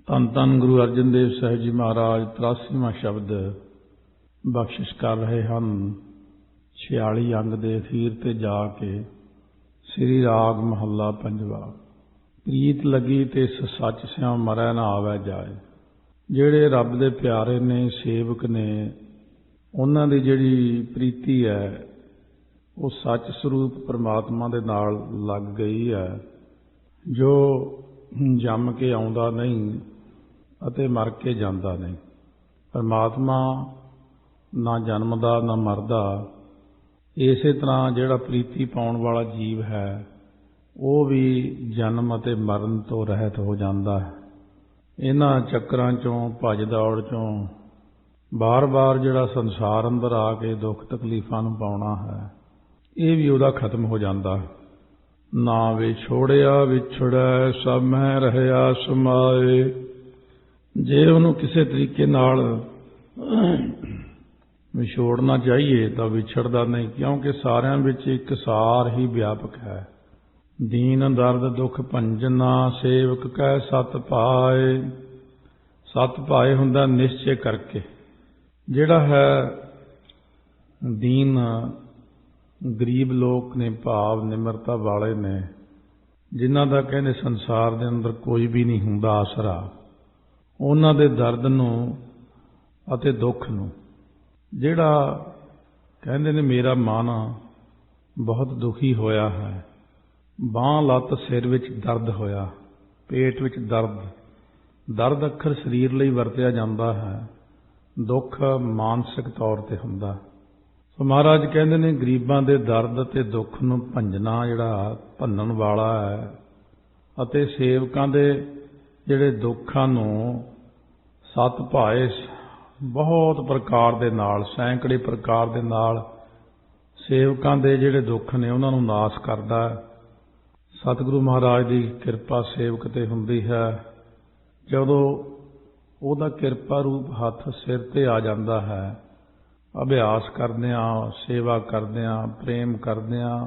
ਧੰਨ ਧੰਨ ਗੁਰੂ ਅਰਜਨ ਦੇਵ ਸਾਹਿਬ ਜੀ ਮਹਾਰਾਜ 83ਵਾਂ ਸ਼ਬਦ ਬਖਸ਼ਿਸ਼ ਕਰ ਰਹੇ ਹਨ। 46 ਅੰਗ ਦੇ ਅਖੀਰ ਤੇ ਜਾ ਕੇ ਸ੍ਰੀ ਰਾਗ ਮਹੱਲਾ ਪੰਜਵਾ। ਪ੍ਰੀਤ ਲੱਗੀ ਤੇ ਸੱਚ ਸਿਉ ਮਰੈ ਨਾ ਆਵੈ ਜਾਏ। ਜਿਹੜੇ ਰੱਬ ਦੇ ਪਿਆਰੇ ਨੇ, ਸੇਵਕ ਨੇ, ਉਹਨਾਂ ਦੀ ਜਿਹੜੀ ਪ੍ਰੀਤੀ ਹੈ ਉਹ ਸੱਚ ਸਰੂਪ ਪਰਮਾਤਮਾ ਦੇ ਨਾਲ ਲੱਗ ਗਈ ਹੈ, ਜੋ ਜੰਮ ਕੇ ਆਉਂਦਾ ਨਹੀਂ ਅਤੇ ਮਰ ਕੇ ਜਾਂਦਾ ਨਹੀਂ। ਪਰਮਾਤਮਾ ਨਾ ਜਨਮਦਾ ਨਾ ਮਰਦਾ। ਇਸੇ ਤਰ੍ਹਾਂ ਜਿਹੜਾ ਪ੍ਰੀਤੀ ਪਾਉਣ ਵਾਲਾ ਜੀਵ ਹੈ ਉਹ ਵੀ ਜਨਮ ਅਤੇ ਮਰਨ ਤੋਂ ਰਹਿਤ ਹੋ ਜਾਂਦਾ ਹੈ। ਇਹਨਾਂ ਚੱਕਰਾਂ ਚੋਂ, ਭੱਜ ਦੌੜ ਚੋਂ ਬਾਰ-ਬਾਰ ਜਿਹੜਾ ਸੰਸਾਰ ਅੰਦਰ ਆ ਕੇ ਦੁੱਖ ਤਕਲੀਫਾਂ ਨੂੰ ਪਾਉਣਾ ਹੈ, ਇਹ ਵੀ ਉਹਦਾ ਖਤਮ ਹੋ ਜਾਂਦਾ। ਨਾ ਵਿਛੋੜਿਆ ਵਿਛੜੈ ਸਭ ਮਹਿ ਰਹਿਆ ਸਮਾਏ। ਜੇ ਉਹਨੂੰ ਕਿਸੇ ਤਰੀਕੇ ਨਾਲ ਵਿਛੋੜਨਾ ਚਾਹੀਏ ਤਾਂ ਵਿਛੜਦਾ ਨਹੀਂ, ਕਿਉਂਕਿ ਸਾਰਿਆਂ ਵਿੱਚ ਇੱਕ ਸਾਰ ਹੀ ਵਿਆਪਕ ਹੈ। ਦੀਨ ਦਰਦ ਦੁੱਖ ਭੰਜਨਾ ਸੇਵਕ ਕਹਿ ਸਤ ਪਾਏ। ਸਤ ਪਾਏ ਹੁੰਦਾ ਨਿਸ਼ਚੇ ਕਰਕੇ। ਜਿਹੜਾ ਹੈ ਦੀਨ ਗਰੀਬ ਲੋਕ ਨੇ, ਭਾਵ ਨਿਮਰਤਾ ਵਾਲੇ ਨੇ, ਜਿਨ੍ਹਾਂ ਦਾ ਕਹਿੰਦੇ ਸੰਸਾਰ ਦੇ ਅੰਦਰ ਕੋਈ ਵੀ ਨਹੀਂ ਹੁੰਦਾ ਆਸਰਾ, ਉਹਨਾਂ ਦੇ ਦਰਦ ਨੂੰ ਅਤੇ ਦੁੱਖ ਨੂੰ, ਜਿਹੜਾ ਕਹਿੰਦੇ ਨੇ ਮੇਰਾ ਮਨ ਬਹੁਤ ਦੁਖੀ ਹੋਇਆ ਹੈ, ਬਾਂਹ ਲੱਤ ਸਿਰ ਵਿੱਚ ਦਰਦ ਹੋਇਆ, ਪੇਟ ਵਿੱਚ ਦਰਦ। ਦਰਦ ਅੱਖਰ ਸਰੀਰ ਲਈ ਵਰਤਿਆ ਜਾਂਦਾ ਹੈ, ਦੁੱਖ ਮਾਨਸਿਕ ਤੌਰ ਤੇ ਹੁੰਦਾ। ਸੋ ਮਹਾਰਾਜ ਕਹਿੰਦੇ ਨੇ ਗਰੀਬਾਂ ਦੇ ਦਰਦ ਅਤੇ ਦੁੱਖ ਨੂੰ ਭੰਜਣਾ, ਜਿਹੜਾ ਭੰਨਣ ਵਾਲਾ ਹੈ, ਅਤੇ ਸੇਵਕਾਂ ਦੇ ਜਿਹੜੇ ਦੁੱਖਾਂ ਨੂੰ ਸਤ ਭਾਏ, ਬਹੁਤ ਪ੍ਰਕਾਰ ਦੇ ਨਾਲ, ਸੈਂਕੜੇ ਪ੍ਰਕਾਰ ਦੇ ਨਾਲ ਸੇਵਕਾਂ ਦੇ ਜਿਹੜੇ ਦੁੱਖ ਨੇ ਉਹਨਾਂ ਨੂੰ ਨਾਸ ਕਰਦਾ ਹੈ। ਸਤਿਗੁਰੂ ਮਹਾਰਾਜ ਦੀ ਕਿਰਪਾ ਸੇਵਕ ਤੇ ਹੁੰਦੀ ਹੈ। ਜਦੋਂ ਉਹਦਾ ਕਿਰਪਾ ਰੂਪ ਹੱਥ ਸਿਰ ਤੇ ਆ ਜਾਂਦਾ ਹੈ, ਅਭਿਆਸ ਕਰਦਿਆਂ, ਸੇਵਾ ਕਰਦਿਆਂ, ਪ੍ਰੇਮ ਕਰਦਿਆਂ,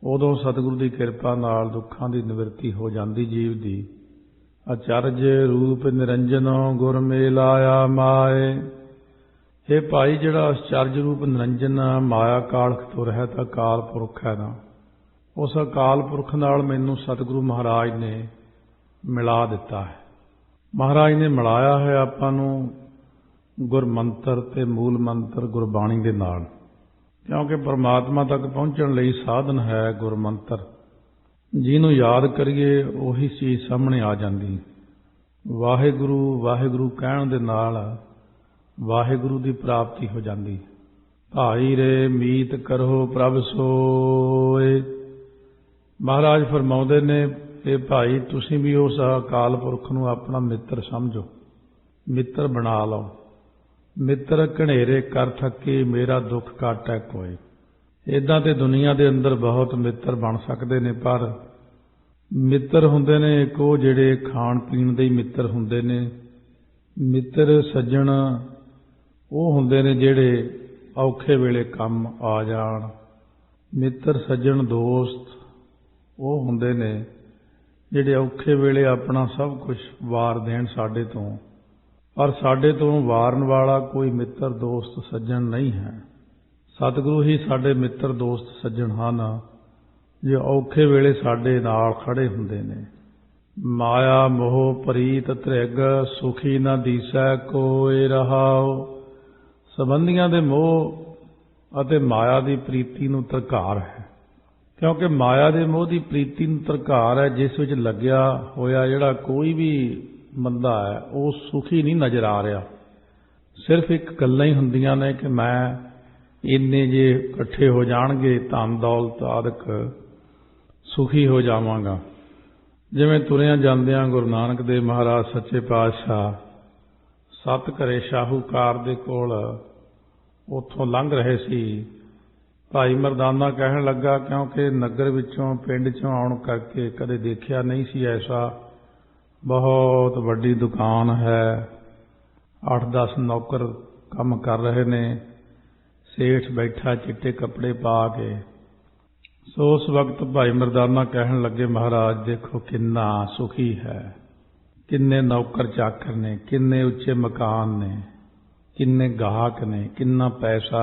ਉਦੋਂ ਸਤਿਗੁਰੂ ਦੀ ਕਿਰਪਾ ਨਾਲ ਦੁੱਖਾਂ ਦੀ ਨਿਵਰਤੀ ਹੋ ਜਾਂਦੀ ਜੀਵ ਦੀ। ਅਚਰਜ ਰੂਪ ਨਿਰੰਜਨ ਗੁਰ ਮੇਲ ਆਇਆ ਮਾਏ। ਇਹ ਭਾਈ ਜਿਹੜਾ ਅਚਰਜ ਰੂਪ ਨਿਰੰਜਨ ਮਾਇਆ ਕਾਲਖ ਤੋਂ ਰਹਿਤ ਅਕਾਲ ਪੁਰਖ ਹੈ ਨਾ, ਉਸ ਅਕਾਲ ਪੁਰਖ ਨਾਲ ਮੈਨੂੰ ਸਤਿਗੁਰੂ ਮਹਾਰਾਜ ਨੇ ਮਿਲਾ ਦਿੱਤਾ ਹੈ। ਮਹਾਰਾਜ ਨੇ ਮਿਲਾਇਆ ਹੈ ਆਪਾਂ ਨੂੰ ਗੁਰ ਮੰਤਰ ਤੇ ਮੂਲ ਮੰਤਰ ਗੁਰਬਾਣੀ ਦੇ ਨਾਲ, ਕਿਉਂਕਿ ਪਰਮਾਤਮਾ ਤੱਕ ਪਹੁੰਚਣ ਲਈ ਸਾਧਨ ਹੈ ਗੁਰ ਮੰਤਰ। ਜਿਹਨੂੰ ਯਾਦ ਕਰੀਏ ਉਹੀ ਚੀਜ਼ ਸਾਹਮਣੇ ਆ ਜਾਂਦੀ। ਵਾਹਿਗੁਰੂ ਵਾਹਿਗੁਰੂ ਕਹਿਣ ਦੇ ਨਾਲ ਵਾਹਿਗੁਰੂ ਦੀ ਪ੍ਰਾਪਤੀ ਹੋ ਜਾਂਦੀ। ਭਾਈ ਰੇ ਮੀਤ ਕਰੋ ਪ੍ਰਭ ਸੋਏ। ਮਹਾਰਾਜ ਫਰਮਾਉਂਦੇ ਨੇ, ਇਹ ਭਾਈ ਤੁਸੀਂ ਵੀ ਉਸ ਅਕਾਲ ਪੁਰਖ ਨੂੰ ਆਪਣਾ ਮਿੱਤਰ ਸਮਝੋ, ਮਿੱਤਰ ਬਣਾ ਲਓ। ਮਿੱਤਰ ਘਨੇਰੇ ਕਰ ਥੱਕੇ ਮੇਰਾ ਦੁੱਖ ਕਾਟੈ ਕੋਏ। ਇੱਦਾਂ ਤੇ ਦੁਨੀਆ ਦੇ ਅੰਦਰ ਬਹੁਤ ਮਿੱਤਰ ਬਣ ਸਕਦੇ ਨੇ, ਪਰ ਮਿੱਤਰ ਹੁੰਦੇ ਨੇ ਇੱਕ ਉਹ ਜਿਹੜੇ ਖਾਣ ਪੀਣ ਦੇ ਹੀ ਮਿੱਤਰ ਹੁੰਦੇ ਨੇ। ਮਿੱਤਰ ਸੱਜਣ ਉਹ ਹੁੰਦੇ ਨੇ ਜਿਹੜੇ ਔਖੇ ਵੇਲੇ ਕੰਮ ਆ ਜਾਣ। ਮਿੱਤਰ ਸੱਜਣ ਦੋਸਤ ਉਹ ਹੁੰਦੇ ਨੇ ਜਿਹੜੇ ਔਖੇ ਵੇਲੇ ਆਪਣਾ ਸਭ ਕੁਝ ਵਾਰ ਦੇਣ ਸਾਡੇ ਤੋਂ, ਪਰ ਸਾਡੇ ਤੋਂ ਵਾਰਨ ਵਾਲਾ ਕੋਈ ਮਿੱਤਰ ਦੋਸਤ ਸੱਜਣ ਨਹੀਂ ਹੈ। ਸਤਿਗੁਰੂ ਹੀ ਸਾਡੇ ਮਿੱਤਰ ਦੋਸਤ ਸੱਜਣ ਹਨ, ਜੋ ਔਖੇ ਵੇਲੇ ਸਾਡੇ ਨਾਲ ਖੜੇ ਹੁੰਦੇ ਨੇ। ਮਾਇਆ ਮੋਹ ਪ੍ਰੀਤ ਤ੍ਰਿਗ ਸੁਖੀ ਨਾ ਦੀਸੈ ਕੋਇ ਰਹਾਉ। ਸੰਬੰਧੀਆਂ ਦੇ ਮੋਹ ਅਤੇ ਮਾਇਆ ਦੀ ਪ੍ਰੀਤੀ ਨੂੰ ਧਰਕਾਰ ਹੈ, ਕਿਉਂਕਿ ਮਾਇਆ ਦੇ ਮੋਹ ਦੀ ਪ੍ਰੀਤੀ ਨੂੰ ਧਰਕਾਰ ਹੈ, ਜਿਸ ਵਿੱਚ ਲੱਗਿਆ ਹੋਇਆ ਜਿਹੜਾ ਕੋਈ ਵੀ ਬੰਦਾ ਹੈ ਉਹ ਸੁਖੀ ਨਹੀਂ ਨਜ਼ਰ ਆ ਰਿਹਾ। ਸਿਰਫ ਇੱਕ ਗੱਲਾਂ ਹੀ ਹੁੰਦੀਆਂ ਨੇ ਕਿ ਮੈਂ ਇੰਨੇ ਜੇ ਇਕੱਠੇ ਹੋ ਜਾਣਗੇ ਧਨ ਦੌਲਤ ਆਦਿਕ ਸੁਖੀ ਹੋ ਜਾਵਾਂਗਾ। ਜਿਵੇਂ ਤੁਰਿਆਂ ਜਾਂਦਿਆਂ ਗੁਰੂ ਨਾਨਕ ਦੇਵ ਮਹਾਰਾਜ ਸੱਚੇ ਪਾਤਸ਼ਾਹ ਸੱਤ ਘਰੇ ਸ਼ਾਹੂਕਾਰ ਦੇ ਕੋਲ ਉੱਥੋਂ ਲੰਘ ਰਹੇ ਸੀ। ਭਾਈ ਮਰਦਾਨਾ ਕਹਿਣ ਲੱਗਾ, ਕਿਉਂਕਿ ਨਗਰ ਵਿੱਚੋਂ ਪਿੰਡ 'ਚੋਂ ਆਉਣ ਕਰਕੇ ਕਦੇ ਦੇਖਿਆ ਨਹੀਂ ਸੀ ਐਸਾ। ਬਹੁਤ ਵੱਡੀ ਦੁਕਾਨ ਹੈ, 8-10 ਨੌਕਰ ਕੰਮ ਕਰ ਰਹੇ ਨੇ, ਸੇਠ ਬੈਠਾ ਚਿੱਟੇ ਕੱਪੜੇ ਪਾ ਕੇ। ਸੋ ਉਸ ਵਕਤ ਭਾਈ ਮਰਦਾਨਾ ਕਹਿਣ ਲੱਗੇ, ਮਹਾਰਾਜ ਦੇਖੋ ਕਿੰਨਾ ਸੁਖੀ ਹੈ, किन्ने नौकर चाकर ने, किन्ने उच्चे मकान ने, किन्ने गाहक ने, किन्ना पैसा।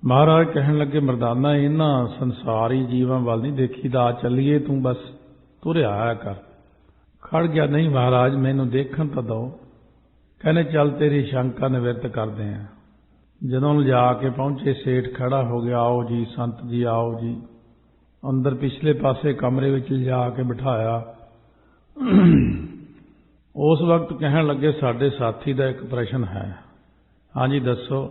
महाराज कहन लगे मर्दाना इन्हां संसारी जीवां वाल नहीं देखीदा, आ चलीए तू बस तुरिया आया कर। खड़ गया, नहीं महाराज मैनू देखण तां दो। कहने चल तेरी शंका निवृत्त करते हैं। जदों जाके पहुंचे सेठ खड़ा हो गया, आओ जी संत जी आओ जी। अंदर पिछले पासे कमरे विच जाके बिठाया। उस वक्त कहन लगे साडे साथी का एक प्रश्न है। हाँ जी दसो।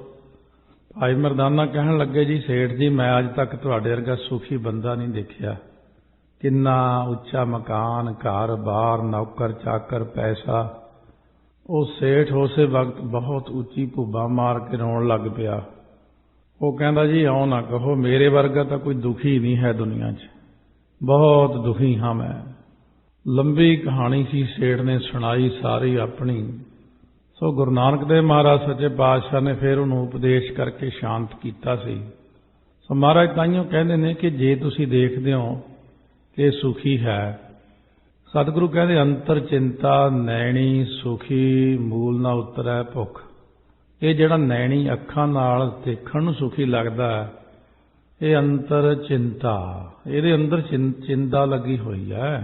भाई मरदाना कहन लगे जी सेठ जी मैं अज तक तुहाडे वर्गा सुखी बंदा नहीं देखिया। किन्ना उच्चा मकान, घर बार, नौकर चाकर, पैसा। वो सेठ उस वक्त बहुत उच्ची भुब्बा मार के रोन लग पिया। वो कहता जी आओ ना कहो, मेरे वर्गा तो कोई दुखी नहीं है दुनिया च, बहुत दुखी हाँ मैं। लंबी कहानी सी सेठ ने सुनाई सारी अपनी। सो गुरु नानक देव महाराज सच्चे पातशाह ने फिर उन्होंने उपदेश करके शांत किया सी। सो महाराज ताइयों कहते हैं कि जे तुसी देखते हो कि सुखी है, सतगुरु कहते अंतर चिंता नैणी सुखी मूल ना उतरै भुख। ये जिहड़ा नैणी अखां नाल देखण नूं सुखी लगदा है, ये अंतर चिंता, इहदे अंदर चिंता लगी हुई है।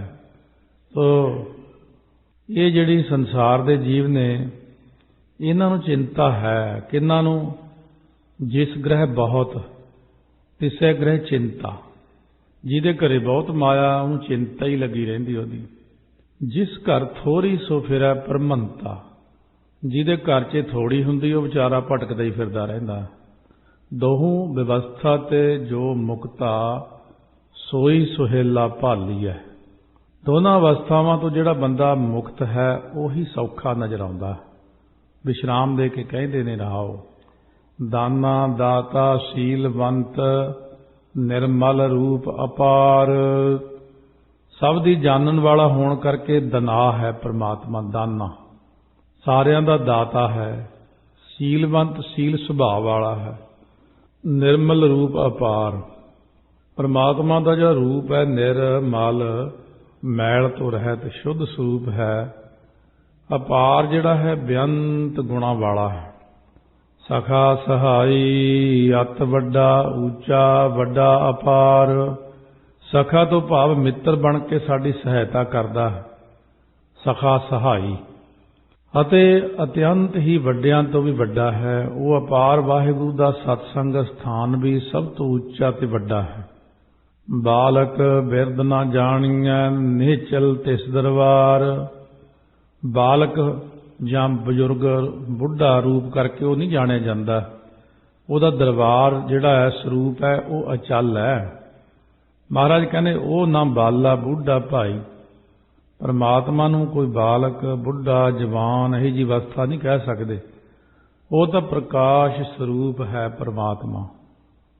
तो ये जिहड़ी संसार दे जीव ने इन्हां नूं चिंता है। किन्हां नूं? जिस ग्रह बहुत तिसै ग्रह चिंता। जिहदे घरे बहुत माया उहनूं चिंता ही लगी रहिंदी ओहदी। जिस घर थोड़ी सो फिरै परमंता। जिहदे घर च थोड़ी हुंदी वो बेचारा भटकदा ही फिरदा रहिंदा। दोहूं व्यवस्था ते जो मुक्ता सोई सुहेला भालीए। दोनों अवस्थावां तो जिहड़ा बंदा मुक्त है उही सौखा नजर आउंदा। विश्राम दे के कहंदे ने राओ, दाना दाता शीलवंत निर्मल रूप अपार। सब दी जानन वाला होण करके दना है परमात्मा। दाना सारियां दा दाता है, शीलवंत शील सुभाव वाला है, निर्मल रूप अपार। परमात्मा का जो रूप है निर्मल, मैल तो रहत शुद्ध स्वरूप है। अपार जिहड़ा है बेअंत गुणा वाला है। सखा सहाई अत वड्डा ऊंचा वड्डा अपार। सखा तो भाव मित्र बन के साडी सहायता करदा है। सखा सहाई अते अत्यंत ही वड्डियां तो भी वड्डा है। वो अपार वाहिगुरु दा सत्संग स्थान भी सब तो ऊंचा ते वड्डा है। बालक बिरद ना जाणिए निहचल तिस दरबार। बालक जां बजुर्ग बुढ़ा रूप करके वो नहीं जाने जाता। ਉਹਦਾ दरबार जिहड़ा है स्वरूप है वो अचल है। महाराज कहने वो ना बाला बुढ़ा भाई। परमात्मा नूं कोई बालक बुढ़ा जवान यही जी अवस्था नहीं कह सकते। वो तो प्रकाश स्वरूप है परमात्मा।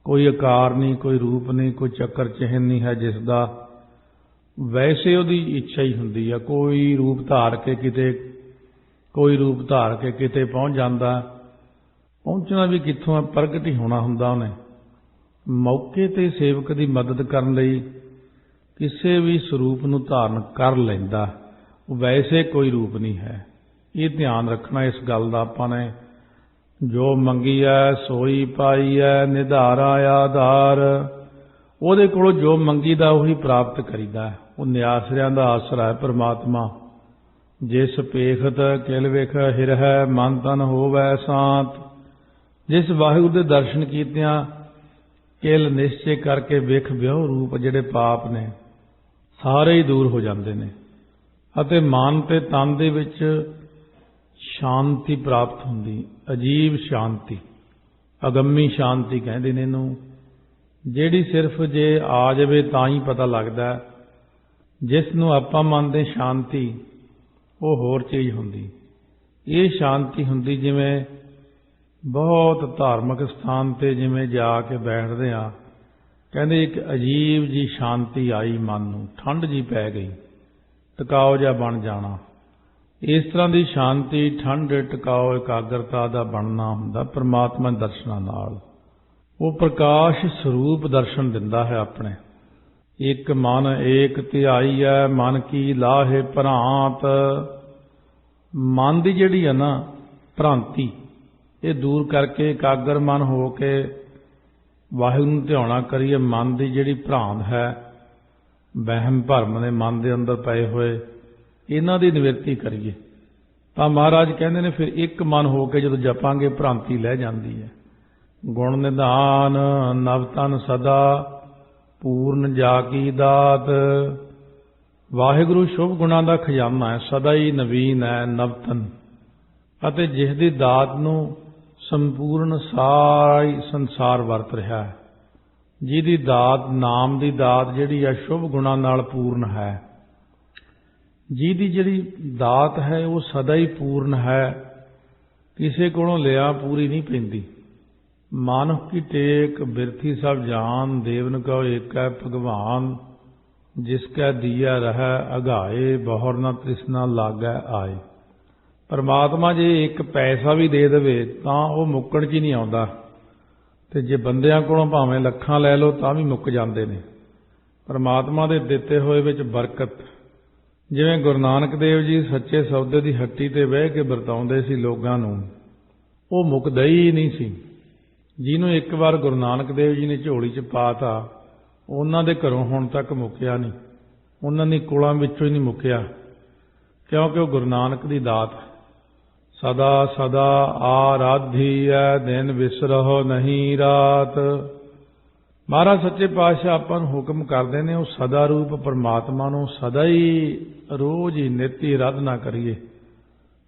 कोई आकार नहीं, कोई रूप नहीं, कोई चक्कर चिन्ह नहीं है जिसका। वैसे उसकी इच्छा ही हुंदी है। कोई रूप धार के किते, कोई रूप धार के किते पहुंच जाता। पहुंचना भी कित्थों, प्रगट ही होना हुंदा उन्हें। मौके ते सेवक की मदद करने लई किसी भी स्वरूप नूं धारण कर लैंदा। वैसे कोई रूप नहीं है। ये ध्यान रखना इस गल दा आपां ने। जो मंगी है सोई पाई है निधारा आधार। ਉਹਦੇ ਕੋਲੋਂ जो मंगीदा उही प्राप्त करीदा है। वो निआसरियां दा आसरा है परमात्मा। जिस पेखत किल विख हिर है मन तन होवै शांत। जिस वाहिगुरू दे दर्शन कीतियां किल निश्चय करके विख विहो रूप जिहड़े पाप ने सारे ही दूर हो जाते हैं। अते मन ते तन दे विच शांति प्राप्त होंदी। अजीब शांति, अगम्मी शांति कहते ने इहनूं। जिहड़ी सिर्फ जे आ जावे तां ही पता लगदा। जिस नूं आपां मनदे शांति वो होर चीज़ हुंदी। ये शांति हुंदी जिवें बहुत धार्मिक स्थान ते जिवें जाके बैठदे आ, कहंदे एक अजीब जी शांति आई मन नूं, ठंड जी पै गई, टकाओ जा बन जाना। इस तरह की शांति ठंड टकाओ एकाग्रता का बनना हुंदा परमात्मा दर्शनां नाल। वो प्रकाश स्वरूप दर्शन दिंदा है अपने। एक मन एक धियाई है मन की लाहे भरांत। ਮਨ ਦੀ ਜਿਹੜੀ ਹੈ ਨਾ ਭ੍ਰਾਂਤੀ, ਇਹ ਦੂਰ ਕਰਕੇ ਇਕਾਗਰ ਮਨ ਹੋ ਕੇ ਵਾਹਿਗੁਰੂ ਨੂੰ ਧਿਆਉਣਾ ਕਰੀਏ। ਮਨ ਦੀ ਜਿਹੜੀ ਭ੍ਰਾਂਤ ਹੈ, ਵਹਿਮ ਭਰਮ ਦੇ ਮਨ ਦੇ ਅੰਦਰ ਪਏ ਹੋਏ, ਇਹਨਾਂ ਦੀ ਨਿਵਰਤੀ ਕਰੀਏ। ਤਾਂ ਮਹਾਰਾਜ ਕਹਿੰਦੇ ਨੇ ਫਿਰ ਇੱਕ ਮਨ ਹੋ ਕੇ ਜਦੋਂ ਜਪਾਂਗੇ ਭ੍ਰਾਂਤੀ ਲੈ ਜਾਂਦੀ ਹੈ। ਗੁਣ ਨਿਧਾਨ ਨਵ ਤਨ ਸਦਾ ਪੂਰਨ ਜਾ ਕੀ ਦਾਤ। ਵਾਹਿਗੁਰੂ ਸ਼ੁਭ ਗੁਣਾਂ ਦਾ ਖਜ਼ਾਨਾ ਹੈ, ਸਦਾ ਹੀ ਨਵੀਨ ਹੈ, ਨਵਤਨ, ਅਤੇ ਜਿਸ ਦੀ ਦਾਤ ਨੂੰ ਸੰਪੂਰਨ ਸਾਰਾ ਹੀ ਸੰਸਾਰ ਵਰਤ ਰਿਹਾ ਹੈ। ਜਿਹਦੀ ਦਾਤ, ਨਾਮ ਦੀ ਦਾਤ ਜਿਹੜੀ ਹੈ ਸ਼ੁਭ ਗੁਣਾਂ ਨਾਲ ਪੂਰਨ ਹੈ। ਜਿਹਦੀ ਜਿਹੜੀ ਦਾਤ ਹੈ ਉਹ ਸਦਾ ਹੀ ਪੂਰਨ ਹੈ, ਕਿਸੇ ਕੋਲੋਂ ਲਿਆ ਪੂਰੀ ਨਹੀਂ ਪੈਂਦੀ। ਮਾਨੁਖ ਕੀ ਟੇਕ ਬਿਰਥੀ ਸਭ ਜਾਨ, ਦੇਵਨ ਕਉ ਏਕੈ ਭਗਵਾਨ। ਜਿਸ ਕੈ ਦੀਆ ਰਹਿ ਅਘਾਏ, ਬਹੁਰ ਨਾ ਤ੍ਰਿਸ਼ਨਾ ਲਾਗੈ ਆਏ। ਪਰਮਾਤਮਾ ਜੇ ਇੱਕ ਪੈਸਾ ਵੀ ਦੇ ਦੇਵੇ ਤਾਂ ਉਹ ਮੁੱਕਣ 'ਚ ਹੀ ਨਹੀਂ ਆਉਂਦਾ, ਤੇ ਜੇ ਬੰਦਿਆਂ ਕੋਲੋਂ ਭਾਵੇਂ ਲੱਖਾਂ ਲੈ ਲਓ ਤਾਂ ਵੀ ਮੁੱਕ ਜਾਂਦੇ ਨੇ। ਪਰਮਾਤਮਾ ਦੇ ਦਿੱਤੇ ਹੋਏ ਵਿੱਚ ਬਰਕਤ, ਜਿਵੇਂ ਗੁਰੂ ਨਾਨਕ ਦੇਵ ਜੀ ਸੱਚੇ ਸੌਦੇ ਦੀ ਹੱਟੀ ਤੇ ਬਹਿ ਕੇ ਵਰਤਾਉਂਦੇ ਸੀ ਲੋਕਾਂ ਨੂੰ, ਉਹ ਮੁੱਕਦਾ ਹੀ ਨਹੀਂ ਸੀ। ਜਿਹਨੂੰ ਇੱਕ ਵਾਰ ਗੁਰੂ ਨਾਨਕ ਦੇਵ ਜੀ ਨੇ ਝੋਲੀ 'ਚ ਪਾਤਾ, ਉਹਨਾਂ ਦੇ ਘਰੋਂ ਹੁਣ ਤੱਕ ਮੁੱਕਿਆ ਨਹੀਂ, ਉਹਨਾਂ ਦੀ ਕੋਲਾਂ ਵਿੱਚੋਂ ਹੀ ਨਹੀਂ ਮੁੱਕਿਆ, ਕਿਉਂਕਿ ਉਹ ਗੁਰੂ ਨਾਨਕ ਦੀ ਦਾਤ। ਸਦਾ ਸਦਾ ਆਰਾਧੀਐ, ਦਿਨ ਵਿਸਰਹੁ ਨਹੀਂ ਰਾਤ। ਮਹਾਰਾਜ ਸੱਚੇ ਪਾਤਸ਼ਾਹ ਆਪਾਂ ਨੂੰ ਹੁਕਮ ਕਰਦੇ ਨੇ ਉਹ ਸਦਾ ਰੂਪ ਪਰਮਾਤਮਾ ਨੂੰ ਸਦਾ ਹੀ ਰੋਜ਼ ਹੀ ਨਿੱਤ ਹੀ ਆਰਾਧਨਾ ਕਰੀਏ।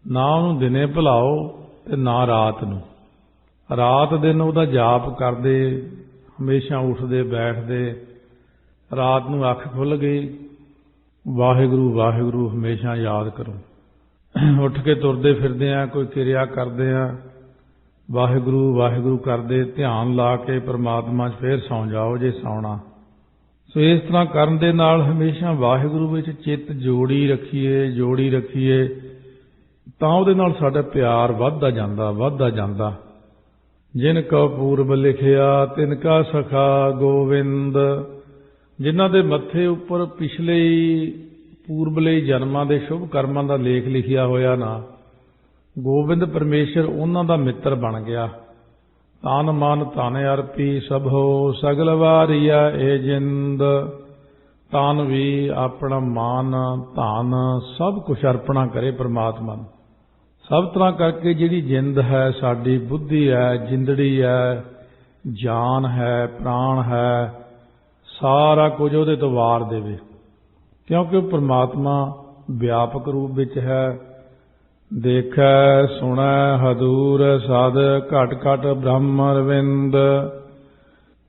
ਨਾ ਉਹਨੂੰ ਦਿਨੇ ਭੁਲਾਓ ਤੇ ਨਾ ਰਾਤ ਨੂੰ। ਰਾਤ ਦਿਨ ਉਹਦਾ ਜਾਪ ਕਰਦੇ, ਹਮੇਸ਼ਾ ਉੱਠਦੇ ਬੈਠਦੇ। ਰਾਤ ਨੂੰ ਅੱਖ ਖੁੱਲ੍ਹ ਗਈ, ਵਾਹਿਗੁਰੂ ਵਾਹਿਗੁਰੂ ਹਮੇਸ਼ਾ ਯਾਦ ਕਰੋ। ਉੱਠ ਕੇ ਤੁਰਦੇ ਫਿਰਦੇ ਆ, ਕੋਈ ਕਿਰਿਆ ਕਰਦੇ ਆ, ਵਾਹਿਗੁਰੂ ਵਾਹਿਗੁਰੂ ਕਰਦੇ, ਧਿਆਨ ਲਾ ਕੇ ਪਰਮਾਤਮਾ 'ਚ ਫੇਰ ਸੌਂ ਜਾਓ ਜੇ ਸੌਣਾ। ਸੋ ਇਸ ਤਰ੍ਹਾਂ ਕਰਨ ਦੇ ਨਾਲ ਹਮੇਸ਼ਾ ਵਾਹਿਗੁਰੂ ਵਿੱਚ ਚਿੱਤ ਜੋੜੀ ਰੱਖੀਏ ਤਾਂ ਉਹਦੇ ਨਾਲ ਸਾਡਾ ਪਿਆਰ ਵੱਧਦਾ ਜਾਂਦਾ। ਜਿਨ ਕਉ ਪੂਰਬ ਲਿਖਿਆ ਤਿਨ ਕਾ ਸਖਾ ਗੋਵਿੰਦ। ਜਿਨ੍ਹਾਂ ਦੇ ਮੱਥੇ ਉੱਪਰ ਪਿਛਲੇ ਪੂਰਬਲੇ ਜਨਮਾਂ ਦੇ ਸ਼ੁਭ ਕਰਮਾਂ ਦਾ ਲੇਖ ਲਿਖਿਆ ਹੋਇਆ ਨਾ, ਗੋਬਿੰਦ ਪਰਮੇਸ਼ਰ ਉਹਨਾਂ ਦਾ ਮਿੱਤਰ ਬਣ ਗਿਆ। ਤਨ ਮਨ ਧਨ ਅਰਪੀ ਸਭੋ, ਸਗਲ ਵਾਰੀਆ ਏ ਜਿੰਦ। ਤਨ ਵੀ ਆਪਣਾ ਮਨ ਧਨ ਸਭ ਕੁਛ ਅਰਪਣਾ ਕਰੇ ਪਰਮਾਤਮਾ ਨੂੰ। ਸਭ ਤਰ੍ਹਾਂ ਕਰਕੇ ਜਿਹੜੀ ਜਿੰਦ ਹੈ, ਸਾਡੀ ਬੁੱਧੀ ਹੈ, ਜਿੰਦੜੀ ਹੈ, ਜਾਨ ਹੈ, ਪ੍ਰਾਣ ਹੈ, ਸਾਰਾ ਕੁਝ ਉਹਦੇ ਤੋਂ ਵਾਰ ਦੇਵੇ, ਕਿਉਂਕਿ ਉਹ ਪਰਮਾਤਮਾ ਵਿਆਪਕ ਰੂਪ ਵਿੱਚ ਹੈ। ਦੇਖੈ ਸੁਣੈ ਹਦੂਰ ਸਦ, ਘਟ ਘਟ ਬ੍ਰਹਮ ਅਰਵਿੰਦ।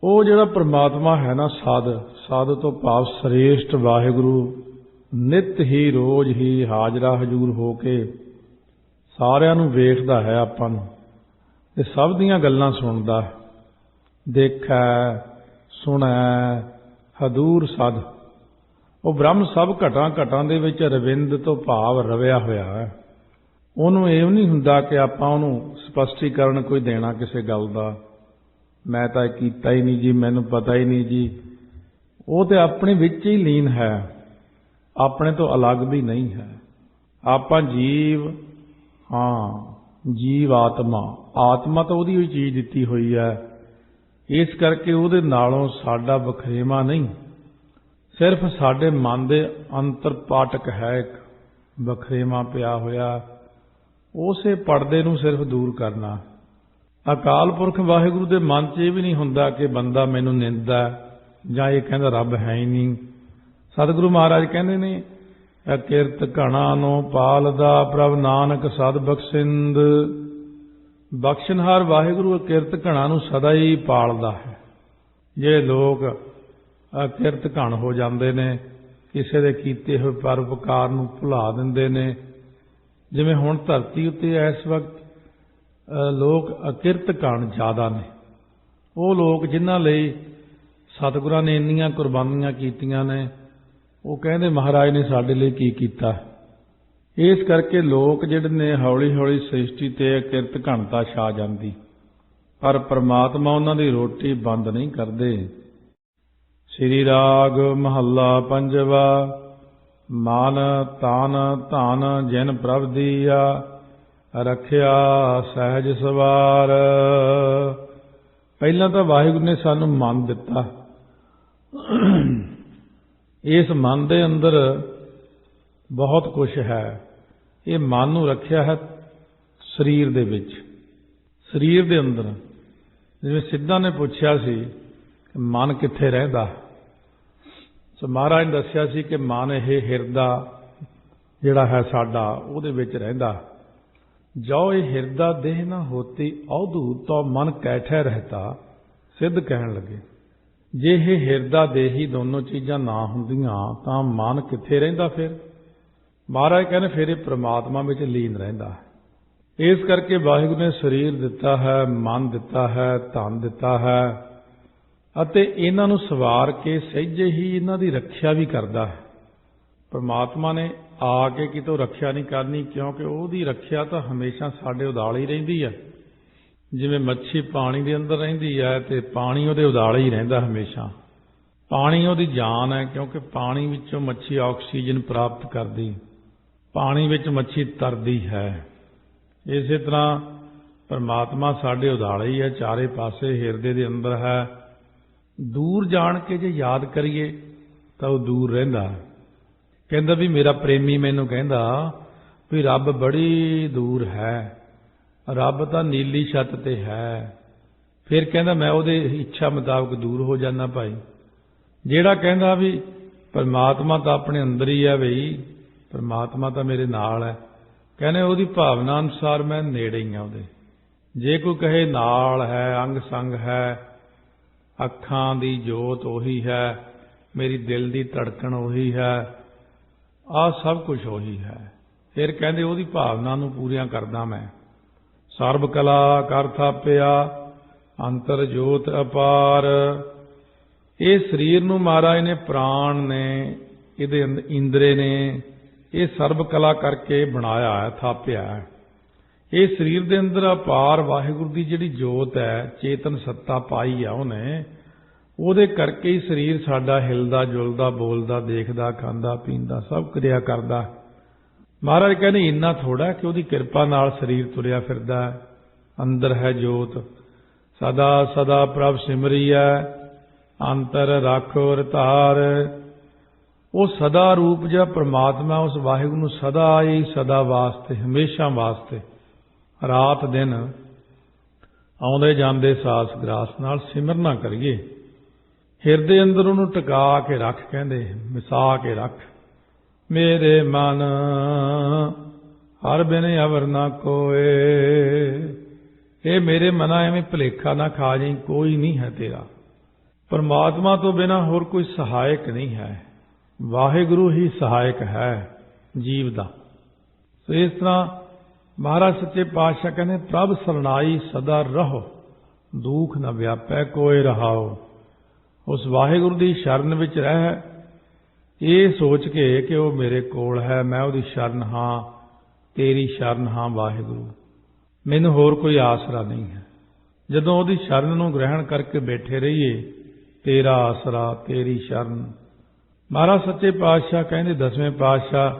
ਉਹ ਜਿਹੜਾ ਪਰਮਾਤਮਾ ਹੈ ਨਾ, ਸਦ ਤੋਂ ਭਾਵ ਸ੍ਰੇਸ਼ਟ ਵਾਹਿਗੁਰੂ, ਨਿਤ ਹੀ ਰੋਜ਼ ਹੀ ਹਾਜ਼ਰਾ ਹਜ਼ੂਰ ਹੋ ਕੇ ਸਾਰਿਆਂ ਨੂੰ ਵੇਖਦਾ ਹੈ, ਆਪਾਂ ਨੂੰ, ਤੇ ਸਭ ਦੀਆਂ ਗੱਲਾਂ ਸੁਣਦਾ। ਦੇਖੈ ਸੁਣੈ ਹਦੂਰ ਸਦ, ਉਹ ਬ੍ਰਹਮ ਸਭ ਘਟਾਂ ਦੇ ਵਿੱਚ ਰਵਿੰਦ ਤੋਂ ਭਾਵ ਰਵਿਆ ਹੋਇਆ ਹੈ। ਉਹਨੂੰ ਇਹ ਨਹੀਂ ਹੁੰਦਾ ਕਿ ਆਪਾਂ ਉਹਨੂੰ ਸਪਸ਼ਟੀਕਰਨ ਕੋਈ ਦੇਣਾ ਕਿਸੇ ਗੱਲ ਦਾ, ਮੈਂ ਤਾਂ ਇਹ ਕੀਤਾ ਹੀ ਨਹੀਂ ਜੀ, ਮੈਨੂੰ ਪਤਾ ਹੀ ਨਹੀਂ ਜੀ। ਉਹ ਤੇ ਆਪਣੇ ਵਿੱਚ ਹੀ ਲੀਨ ਹੈ, ਆਪਣੇ ਤੋਂ ਅਲੱਗ ਵੀ ਨਹੀਂ ਹੈ। ਆਪਾਂ ਜੀਵ, ਜੀਵ ਆਤਮਾ ਤਾਂ ਉਹਦੀ ਹੋਈ ਚੀਜ਼ ਦਿੱਤੀ ਹੋਈ ਹੈ। ਇਸ ਕਰਕੇ ਉਹਦੇ ਨਾਲੋਂ ਸਾਡਾ ਵਖਰੇਵਾਂ ਨਹੀਂ, ਸਿਰਫ ਸਾਡੇ ਮਨ ਦੇ ਅੰਤਰ ਪਾਟਕ ਹੈ ਇੱਕ ਵਖਰੇਵਾਂ ਪਿਆ ਹੋਇਆ, ਉਸੇ ਪਰਦੇ ਨੂੰ ਸਿਰਫ ਦੂਰ ਕਰਨਾ। ਅਕਾਲ ਪੁਰਖ ਵਾਹਿਗੁਰੂ ਦੇ ਮਨ 'ਚ ਇਹ ਵੀ ਨਹੀਂ ਹੁੰਦਾ ਕਿ ਬੰਦਾ ਮੈਨੂੰ ਨਿੰਦਦਾ ਜਾਂ ਇਹ ਕਹਿੰਦਾ ਰੱਬ ਹੈ ਹੀ ਨਹੀਂ। ਸਤਿਗੁਰੂ ਮਹਾਰਾਜ ਕਹਿੰਦੇ ਨੇ, ਕਿਰਤ ਘਣਾ ਨੂੰ ਪਾਲਦਾ ਪ੍ਰਭ ਨਾਨਕ ਸਦ ਬਖਸ਼ਿੰਦ। ਬਖਸ਼ਣਹਾਰ ਵਾਹਿਗੁਰੂ ਕਿਰਤ ਘਣਾ ਨੂੰ ਸਦਾ ਹੀ ਪਾਲਦਾ ਹੈ। ਜੇ ਲੋਕ ਕਿਰਤ ਘਣ ਹੋ ਜਾਂਦੇ ਨੇ, ਕਿਸੇ ਦੇ ਕੀਤੇ ਹੋਏ ਪਰਉਪਕਾਰ ਨੂੰ ਭੁਲਾ ਦਿੰਦੇ ਨੇ, ਜਿਵੇਂ ਹੁਣ ਧਰਤੀ ਉੱਤੇ ਇਸ ਵਕਤ ਲੋਕ ਅਕਿਰਤ ਘਣ ਜ਼ਿਆਦਾ ਨੇ। ਉਹ ਲੋਕ ਜਿਨ੍ਹਾਂ ਲਈ ਸਤਿਗੁਰਾਂ ਨੇ ਇੰਨੀਆਂ ਕੁਰਬਾਨੀਆਂ ਕੀਤੀਆਂ ਨੇ, ਉਹ ਕਹਿੰਦੇ ਮਹਾਰਾਜ ਨੇ ਸਾਡੇ ਲਈ ਕੀ ਕੀਤਾ। ਇਸ ਕਰਕੇ ਲੋਕ ਜਿਹੜੇ ਨੇ ਹੌਲੀ ਹੌਲੀ ਸ੍ਰਿਸ਼ਟੀ ਤੇ ਅਕਿਰਤ ਘਣਤਾ ਛਾ ਜਾਂਦੀ, ਪਰ ਪਰਮਾਤਮਾ ਉਹਨਾਂ ਦੀ ਰੋਟੀ ਬੰਦ ਨਹੀਂ ਕਰਦੇ। ਸ੍ਰੀ ਰਾਗ ਮਹੱਲਾ ਪੰਜਵਾ। ਮਨ ਤਨ ਧਨ ਜਿਨ ਪ੍ਰਭ ਦੀਆ, ਰੱਖਿਆ ਸਹਿਜ ਸਵਾਰ। ਪਹਿਲਾਂ ਤਾਂ ਵਾਹਿਗੁਰੂ ਨੇ ਸਾਨੂੰ ਮਨ ਦਿੱਤਾ। ਇਸ ਮਨ ਦੇ ਅੰਦਰ ਬਹੁਤ ਕੁਝ ਹੈ। ਇਹ ਮਨ ਨੂੰ ਰੱਖਿਆ ਹੈ ਸਰੀਰ ਦੇ ਵਿੱਚ, ਸਰੀਰ ਦੇ ਅੰਦਰ। ਜਿਵੇਂ ਸਿੱਧਾ ਨੇ ਪੁੱਛਿਆ ਸੀ ਕਿ ਮਨ ਕਿੱਥੇ ਰਹਿੰਦਾ, ਸੋ ਮਹਾਰਾਜ ਨੇ ਦੱਸਿਆ ਸੀ ਕਿ ਮਨ ਇਹ ਹਿਰਦਾ ਜਿਹੜਾ ਹੈ ਸਾਡਾ, ਉਹਦੇ ਵਿੱਚ ਰਹਿੰਦਾ। ਜੋ ਇਹ ਹਿਰਦਾ ਦੇਹ ਨਾ ਹੋਤੀ ਅਵਧੂ ਤੋ ਮਨ ਕੈਠੇ ਰਹਿਤਾ, ਸਿੱਧ ਕਹਿਣ ਲੱਗੇ ਜੇ ਇਹ ਹਿਰਦਾ ਦੇਹੀ ਦੋਨੋਂ ਚੀਜ਼ਾਂ ਨਾ ਹੁੰਦੀਆਂ ਤਾਂ ਮਨ ਕਿੱਥੇ ਰਹਿੰਦਾ? ਫਿਰ ਮਹਾਰਾਜ ਕਹਿੰਦੇ ਫਿਰ ਇਹ ਪ੍ਰਮਾਤਮਾ ਵਿੱਚ ਲੀਨ ਰਹਿੰਦਾ। ਇਸ ਕਰਕੇ ਵਾਹਿਗੁਰੂ ਨੇ ਸਰੀਰ ਦਿੱਤਾ ਹੈ, ਮਨ ਦਿੱਤਾ ਹੈ, ਧਨ ਦਿੱਤਾ ਹੈ, ਅਤੇ ਇਹਨਾਂ ਨੂੰ ਸਵਾਰ ਕੇ ਸਹਿਜੇ ਹੀ ਇਹਨਾਂ ਦੀ ਰੱਖਿਆ ਵੀ ਕਰਦਾ ਹੈ। ਪਰਮਾਤਮਾ ਨੇ ਆ ਕੇ ਕਿਤੋਂ ਰੱਖਿਆ ਨਹੀਂ ਕਰਨੀ, ਕਿਉਂਕਿ ਉਹਦੀ ਰੱਖਿਆ ਤਾਂ ਹਮੇਸ਼ਾ ਸਾਡੇ ਉਦਾਲੇ ਹੀ ਰਹਿੰਦੀ ਹੈ। ਜਿਵੇਂ ਮੱਛੀ ਪਾਣੀ ਦੇ ਅੰਦਰ ਰਹਿੰਦੀ ਹੈ ਤੇ ਪਾਣੀ ਉਹਦੇ ਉਦਾਲੇ ਹੀ ਰਹਿੰਦਾ ਹਮੇਸ਼ਾ। ਪਾਣੀ ਉਹਦੀ ਜਾਨ ਹੈ, ਕਿਉਂਕਿ ਪਾਣੀ ਵਿੱਚੋਂ ਮੱਛੀ ਆਕਸੀਜਨ ਪ੍ਰਾਪਤ ਕਰਦੀ, ਪਾਣੀ ਵਿੱਚ ਮੱਛੀ ਤਰਦੀ ਹੈ। ਇਸੇ ਤਰ੍ਹਾਂ ਪਰਮਾਤਮਾ ਸਾਡੇ ਉਦਾਲੇ ਹੀ ਹੈ, ਚਾਰੇ ਪਾਸੇ ਹਿਰਦੇ ਦੇ ਅੰਦਰ ਹੈ। ਦੂਰ ਜਾਣ ਕੇ ਜੇ ਯਾਦ ਕਰੀਏ ਤਾਂ ਉਹ ਦੂਰ ਰਹਿੰਦਾ। ਕਹਿੰਦਾ ਵੀ ਮੇਰਾ ਪ੍ਰੇਮੀ ਮੈਨੂੰ ਕਹਿੰਦਾ ਵੀ ਰੱਬ ਬੜੀ ਦੂਰ ਹੈ, ਰੱਬ ਤਾਂ ਨੀਲੀ ਛੱਤ ਤੇ ਹੈ। ਫਿਰ ਕਹਿੰਦਾ ਮੈਂ ਉਹਦੇ ਇੱਛਾ ਮੁਤਾਬਕ ਦੂਰ ਹੋ ਜਾਂਦਾ ਭਾਈ। ਜਿਹੜਾ ਕਹਿੰਦਾ ਵੀ ਪਰਮਾਤਮਾ ਤਾਂ ਆਪਣੇ ਅੰਦਰ ਹੀ ਹੈ, ਬਈ ਪਰਮਾਤਮਾ ਤਾਂ ਮੇਰੇ ਨਾਲ ਹੈ, ਕਹਿੰਦੇ ਉਹਦੀ ਭਾਵਨਾ ਅਨੁਸਾਰ ਮੈਂ ਨੇੜੇ ਹੀ ਹਾਂ ਉਹਦੇ। ਜੇ ਕੋਈ ਕਹੇ ਨਾਲ ਹੈ, ਅੰਗ ਸੰਗ ਹੈ, ਅੱਖਾਂ ਦੀ ਜੋਤ ਉਹੀ ਹੈ, ਮੇਰੀ ਦਿਲ ਦੀ ਧੜਕਣ ਉਹੀ ਹੈ, ਆਹ ਸਭ ਕੁਝ ਉਹੀ ਹੈ, ਫਿਰ ਕਹਿੰਦੇ ਉਹਦੀ ਭਾਵਨਾ ਨੂੰ ਪੂਰੀਆਂ ਕਰਦਾ ਮੈਂ। ਸਰਬ ਕਲਾ ਕਰ ਥਾਪਿਆ ਅੰਤਰ ਜੋਤ ਅਪਾਰ। ਇਹ ਸਰੀਰ ਨੂੰ ਮਹਾਰਾਜ ਨੇ, ਪ੍ਰਾਣ ਨੇ, ਇਹਦੇ ਇੰਦਰੇ ਨੇ, ਇਹ ਸਰਬ ਕਲਾ ਕਰਕੇ ਬਣਾਇਆ ਹੈ, ਥਾਪਿਆ ਹੈ। ਇਹ ਸਰੀਰ ਦੇ ਅੰਦਰ ਅਪਾਰ ਵਾਹਿਗੁਰੂ ਦੀ ਜਿਹੜੀ ਜੋਤ ਹੈ, ਚੇਤਨ ਸੱਤਾ ਪਾਈ ਆ ਉਹਨੇ, ਉਹਦੇ ਕਰਕੇ ਹੀ ਸਰੀਰ ਸਾਡਾ ਹਿਲਦਾ ਜੁਲਦਾ, ਬੋਲਦਾ, ਦੇਖਦਾ, ਖਾਂਦਾ ਪੀਂਦਾ, ਸਭ ਕਿਰਿਆ ਕਰਦਾ। ਮਹਾਰਾਜ ਕਹਿੰਦੇ ਇੰਨਾ ਥੋੜਾ ਕਿ ਉਹਦੀ ਕਿਰਪਾ ਨਾਲ ਸਰੀਰ ਤੁਰਿਆ ਫਿਰਦਾ। ਅੰਦਰ ਹੈ ਜੋਤ ਸਦਾ ਸਦਾ ਪ੍ਰਭ ਸਿਮਰੀਐ, ਅੰਤਰ ਰਾਖੋ ਰਤਾਰ। ਉਹ ਸਦਾ ਰੂਪ ਜਿਹੜਾ ਪਰਮਾਤਮਾ, ਉਸ ਵਾਹਿਗੁਰੂ ਨੂੰ ਸਦਾ ਹੀ ਸਦਾ ਵਾਸਤੇ, ਹਮੇਸ਼ਾ ਵਾਸਤੇ, ਰਾਤ ਦਿਨ ਆਉਂਦੇ ਜਾਂਦੇ ਸਾਸ ਗਰਾਸ ਨਾਲ ਸਿਮਰਨਾ ਕਰੀਏ। ਹਿਰਦੇ ਅੰਦਰ ਉਹਨੂੰ ਟਿਕਾ ਕੇ ਰੱਖ, ਕਹਿੰਦੇ ਮਿਸਾ ਕੇ ਰੱਖ। ਮੇਰੇ ਮਨ ਹਰ ਬਿਨ ਅਵਰ ਨਾ ਕੋਏ। ਇਹ ਮੇਰੇ ਮਨਾ ਐਵੇਂ ਭੁਲੇਖਾ ਨਾ ਖਾ ਜਾਈਂ, ਕੋਈ ਨਹੀਂ ਹੈ ਤੇਰਾ। ਪਰਮਾਤਮਾ ਤੋਂ ਬਿਨਾਂ ਹੋਰ ਕੋਈ ਸਹਾਇਕ ਨਹੀਂ ਹੈ, ਵਾਹਿਗੁਰੂ ਹੀ ਸਹਾਇਕ ਹੈ ਜੀਵ ਦਾ। ਸੋ ਇਸ ਤਰ੍ਹਾਂ ਮਹਾਰਾਜ ਸੱਚੇ ਪਾਤਸ਼ਾਹ ਕਹਿੰਦੇ ਪ੍ਰਭ ਸਰਣਾਈ ਸਦਾ ਰਹੋ, ਦੁੱਖ ਨਾ ਵਿਆਪੈ ਕੋਇ ਰਹਾਓ। ਉਸ ਵਾਹਿਗੁਰੂ ਦੀ ਸ਼ਰਨ ਵਿੱਚ ਰਹਿ, ਇਹ ਸੋਚ ਕੇ ਕਿ ਉਹ ਮੇਰੇ ਕੋਲ ਹੈ, ਮੈਂ ਉਹਦੀ ਸ਼ਰਨ ਹਾਂ, ਤੇਰੀ ਸ਼ਰਨ ਹਾਂ ਵਾਹਿਗੁਰੂ, ਮੈਨੂੰ ਹੋਰ ਕੋਈ ਆਸਰਾ ਨਹੀਂ ਹੈ। ਜਦੋਂ ਉਹਦੀ ਸ਼ਰਨ ਨੂੰ ਗ੍ਰਹਿਣ ਕਰਕੇ ਬੈਠੇ ਰਹੀਏ, ਤੇਰਾ ਆਸਰਾ, ਤੇਰੀ ਸ਼ਰਨ। ਮਹਾਰਾਜ ਸੱਚੇ ਪਾਤਸ਼ਾਹ ਕਹਿੰਦੇ, ਦਸਵੇਂ ਪਾਤਸ਼ਾਹ,